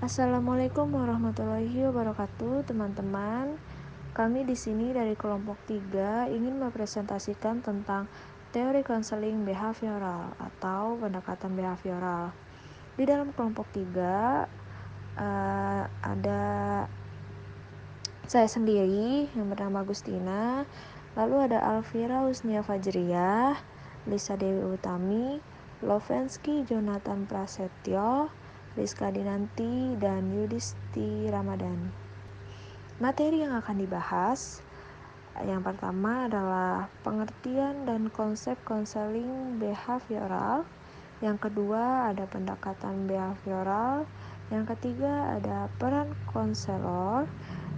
Assalamualaikum warahmatullahi wabarakatuh, teman-teman. Kami di sini dari kelompok 3 ingin mempresentasikan tentang teori konseling behavioral atau pendekatan behavioral. Di dalam kelompok 3 ada saya sendiri yang bernama Agustina, lalu ada Alvira Husnia Fajriyah, Lisa Dewi Utami, Lovensky Jonathan Prasetyo, Rizka Dinanti, dan Yudisti Ramadan. Materi yang akan dibahas yang pertama adalah pengertian dan konsep konseling behavioral. Yang kedua ada pendekatan behavioral. Yang ketiga ada peran konselor.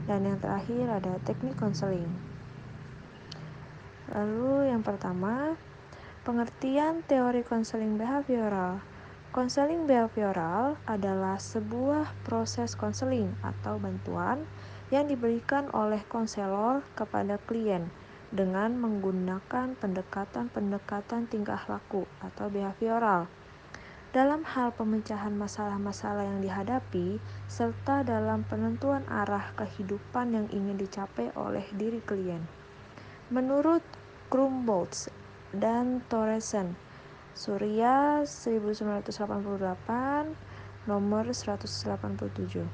Dan yang terakhir ada teknik konseling. Lalu yang pertama, pengertian teori konseling behavioral. Konseling behavioral adalah sebuah proses konseling atau bantuan yang diberikan oleh konselor kepada klien dengan menggunakan pendekatan tingkah laku atau behavioral dalam hal pemecahan masalah-masalah yang dihadapi serta dalam penentuan arah kehidupan yang ingin dicapai oleh diri klien. Menurut Krumboltz dan Thoresen, Surya 1988, nomor 187.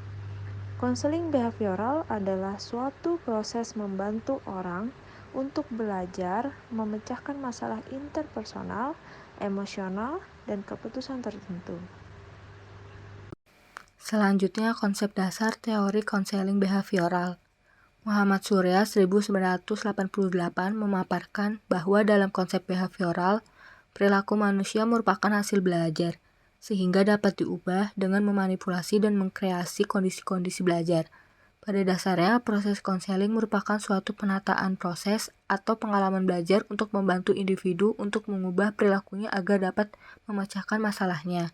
Konseling behavioral adalah suatu proses membantu orang untuk belajar memecahkan masalah interpersonal, emosional, dan keputusan tertentu. Selanjutnya, konsep dasar teori konseling behavioral. Muhammad Surya 1988 memaparkan bahwa dalam konsep behavioral, perilaku manusia merupakan hasil belajar, sehingga dapat diubah dengan memanipulasi dan mengkreasi kondisi-kondisi belajar. Pada dasarnya, proses konseling merupakan suatu penataan proses atau pengalaman belajar untuk membantu individu untuk mengubah perilakunya agar dapat memecahkan masalahnya.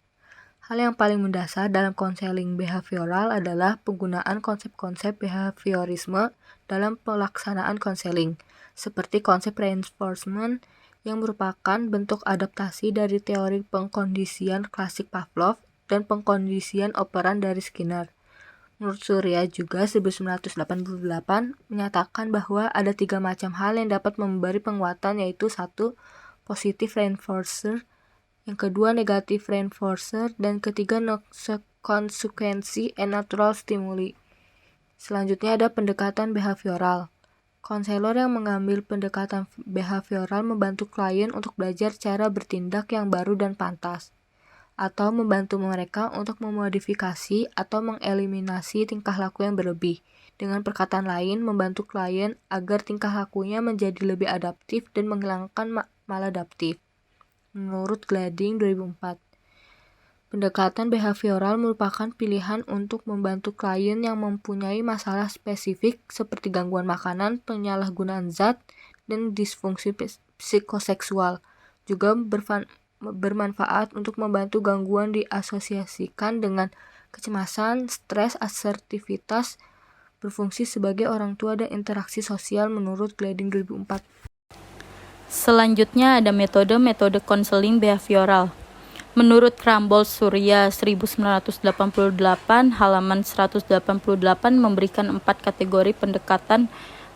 Hal yang paling mendasar dalam konseling behavioral adalah penggunaan konsep-konsep behaviorisme dalam pelaksanaan konseling, seperti konsep reinforcement yang merupakan bentuk adaptasi dari teori pengkondisian klasik Pavlov dan pengkondisian operan dari Skinner. Menurut Surya juga 1988 menyatakan bahwa ada 3 macam hal yang dapat memberi penguatan, yaitu 1. Positive reinforcer, yang kedua negative reinforcer, dan ketiga konsekuensi and natural stimuli. Selanjutnya ada pendekatan behavioral. Konselor yang mengambil pendekatan behavioral membantu klien untuk belajar cara bertindak yang baru dan pantas, atau membantu mereka untuk memodifikasi atau mengeliminasi tingkah laku yang berlebih. Dengan perkataan lain, membantu klien agar tingkah lakunya menjadi lebih adaptif dan menghilangkan maladaptif. Menurut Glading 2004, pendekatan behavioral merupakan pilihan untuk membantu klien yang mempunyai masalah spesifik seperti gangguan makanan, penyalahgunaan zat, dan disfungsi psikoseksual. Juga bermanfaat untuk membantu gangguan diasosiasikan dengan kecemasan, stres, asertivitas, berfungsi sebagai orang tua, dan interaksi sosial menurut Glading 2004. Selanjutnya ada metode konseling behavioral. Menurut Krumboltz Surya 1988, halaman 188 memberikan 4 kategori pendekatan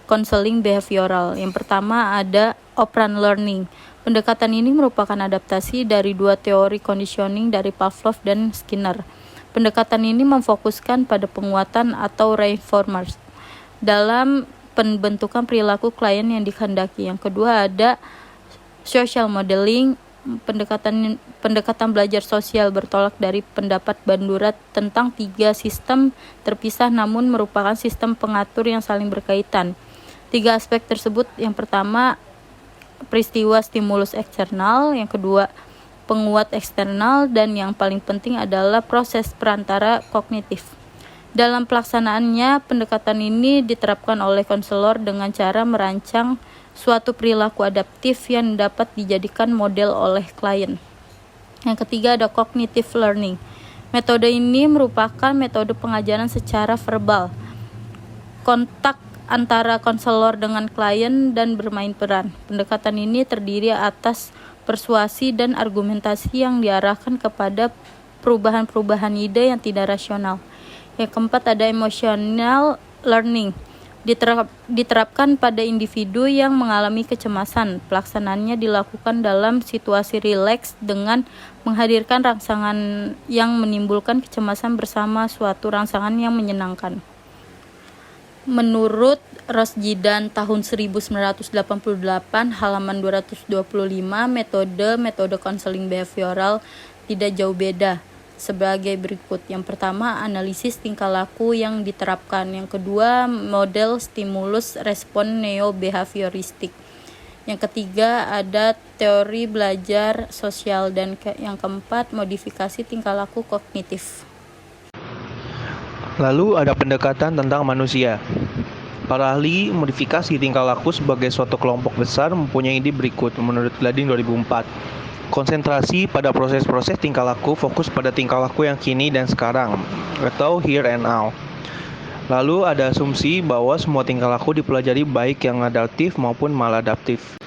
konseling behavioral. Yang pertama ada operant learning. Pendekatan ini merupakan adaptasi dari 2 teori conditioning dari Pavlov dan Skinner. Pendekatan ini memfokuskan pada penguatan atau reinforcement dalam pembentukan perilaku klien yang dikehendaki. Yang kedua ada social modeling. Pendekatan belajar sosial bertolak dari pendapat Bandura tentang 3 sistem terpisah namun merupakan sistem pengatur yang saling berkaitan. 3 aspek tersebut, yang pertama peristiwa stimulus eksternal, yang kedua penguat eksternal, dan yang paling penting adalah proses perantara kognitif. Dalam pelaksanaannya, pendekatan ini diterapkan oleh konselor dengan cara merancang suatu perilaku adaptif yang dapat dijadikan model oleh klien. Yang ketiga ada cognitive learning. Metode ini merupakan metode pengajaran secara verbal, kontak antara konselor dengan klien, dan bermain peran. Pendekatan ini terdiri atas persuasi dan argumentasi yang diarahkan kepada perubahan-perubahan ide yang tidak rasional. Yang keempat ada emotional learning. Diterapkan pada individu yang mengalami kecemasan. Pelaksanaannya dilakukan dalam situasi rileks dengan menghadirkan rangsangan yang menimbulkan kecemasan bersama suatu rangsangan yang menyenangkan. Menurut Rosjidan tahun 1988 halaman 225, metode konseling behavioral tidak jauh beda sebagai berikut. Yang pertama, analisis tingkah laku yang diterapkan. Yang kedua, model stimulus respon neo-behavioristik. Yang ketiga, ada teori belajar sosial. Dan yang keempat, modifikasi tingkah laku kognitif. Lalu ada pendekatan tentang manusia. Para ahli modifikasi tingkah laku sebagai suatu kelompok besar mempunyai ide berikut menurut Glading 2004. Konsentrasi pada proses-proses tingkah laku fokus pada tingkah laku yang kini dan sekarang, atau here and now. Lalu ada asumsi bahwa semua tingkah laku dipelajari baik yang adaptif maupun maladaptif.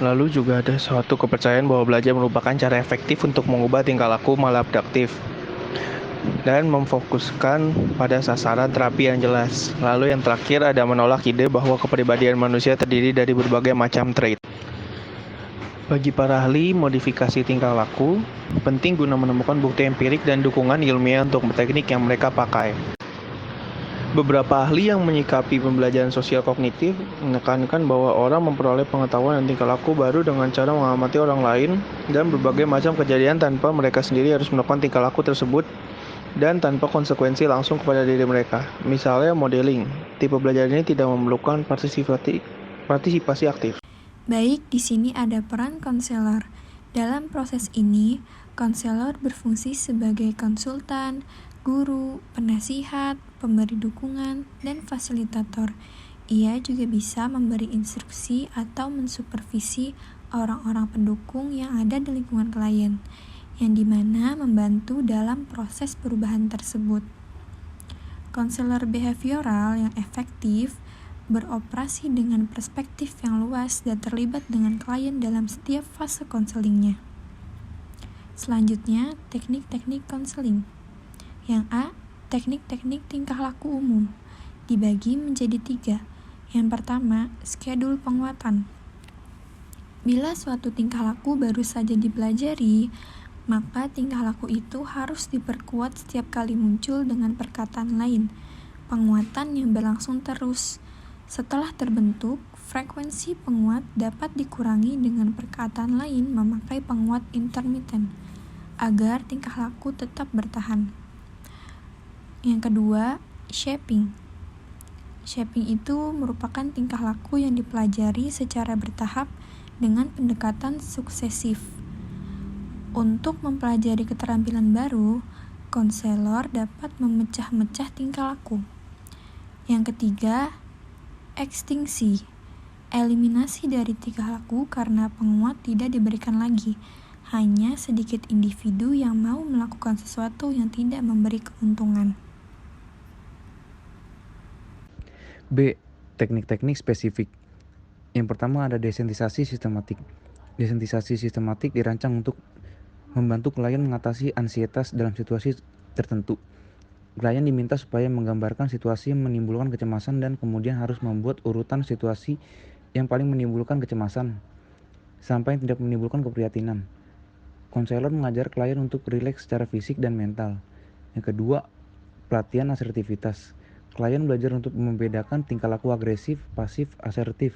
Lalu juga ada suatu kepercayaan bahwa belajar merupakan cara efektif untuk mengubah tingkah laku maladaptif dan memfokuskan pada sasaran terapi yang jelas. Lalu yang terakhir ada menolak ide bahwa kepribadian manusia terdiri dari berbagai macam trait. Bagi para ahli modifikasi tingkah laku, penting guna menemukan bukti empirik dan dukungan ilmiah untuk teknik yang mereka pakai. Beberapa ahli yang menyikapi pembelajaran sosial kognitif menekankan bahwa orang memperoleh pengetahuan dan tingkah laku baru dengan cara mengamati orang lain dan berbagai macam kejadian tanpa mereka sendiri harus melakukan tingkah laku tersebut dan tanpa konsekuensi langsung kepada diri mereka. Misalnya modeling. Tipe belajar ini tidak memerlukan partisipasi aktif. Baik, di sini ada peran konselor. Dalam proses ini, konselor berfungsi sebagai konsultan, guru, penasihat, pemberi dukungan, dan fasilitator. Ia juga bisa memberi instruksi atau mensupervisi orang-orang pendukung yang ada di lingkungan klien, yang dimana membantu dalam proses perubahan tersebut. Konselor behavioral yang efektif beroperasi dengan perspektif yang luas dan terlibat dengan klien dalam setiap fase konselingnya. Selanjutnya, teknik-teknik konseling. Yang A, teknik-teknik tingkah laku umum. Dibagi menjadi 3. Yang pertama, skedul penguatan. Bila suatu tingkah laku baru saja dipelajari, maka tingkah laku itu harus diperkuat setiap kali muncul dengan perkataan lain. Penguatan yang berlangsung terus. Setelah terbentuk, frekuensi penguat dapat dikurangi dengan perkataan lain memakai penguat intermiten, agar tingkah laku tetap bertahan. Yang kedua, shaping. Shaping itu merupakan tingkah laku yang dipelajari secara bertahap dengan pendekatan suksesif. Untuk mempelajari keterampilan baru, konselor dapat memecah-mecah tingkah laku. Yang ketiga, ekstinksi. Eliminasi dari tingkah laku karena penguat tidak diberikan lagi. Hanya sedikit individu yang mau melakukan sesuatu yang tidak memberi keuntungan. B. Teknik-teknik spesifik. Yang pertama ada desentisasi sistematik. Desentisasi sistematik dirancang untuk membantu klien mengatasi ansietas dalam situasi tertentu. Klien diminta supaya menggambarkan situasi yang menimbulkan kecemasan dan kemudian harus membuat urutan situasi yang paling menimbulkan kecemasan sampai tidak menimbulkan keprihatinan. Konselor mengajar klien untuk rileks secara fisik dan mental. Yang kedua, pelatihan asertivitas. Klien belajar untuk membedakan tingkah laku agresif, pasif, asertif.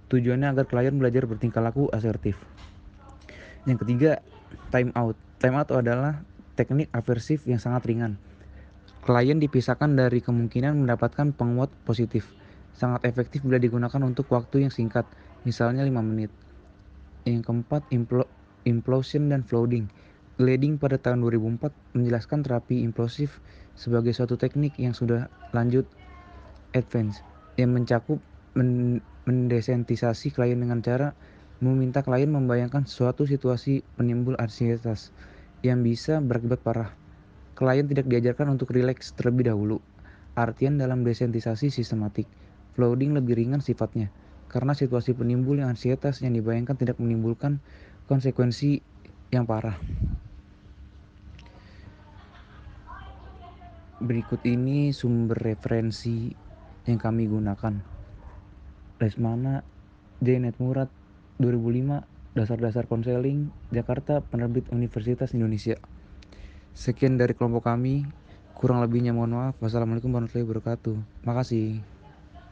Tujuannya agar klien belajar bertingkah laku asertif. Yang ketiga, time out. Time out adalah teknik aversif yang sangat ringan. Klien dipisahkan dari kemungkinan mendapatkan penguat positif. Sangat efektif bila digunakan untuk waktu yang singkat, misalnya 5 menit. Yang keempat, implosion dan flooding. Glading pada tahun 2004 menjelaskan terapi implosif sebagai suatu teknik yang sudah lanjut advance, yang mencakup mendesentisasi klien dengan cara meminta klien membayangkan suatu situasi penimbul ansietas yang bisa berakibat parah. Klien tidak diajarkan untuk rileks terlebih dahulu. Artian dalam desentisasi sistematik, flooding lebih ringan sifatnya, karena situasi penimbul yang ansietas yang dibayangkan tidak menimbulkan konsekuensi yang parah. Berikut ini sumber referensi yang kami gunakan. Lesmana, Janet Murad, 2005, Dasar-Dasar Konseling, Jakarta, Penerbit Universitas Indonesia. Sekian dari kelompok kami, kurang lebihnya mohon maaf. Wassalamualaikum warahmatullahi wabarakatuh. Makasih.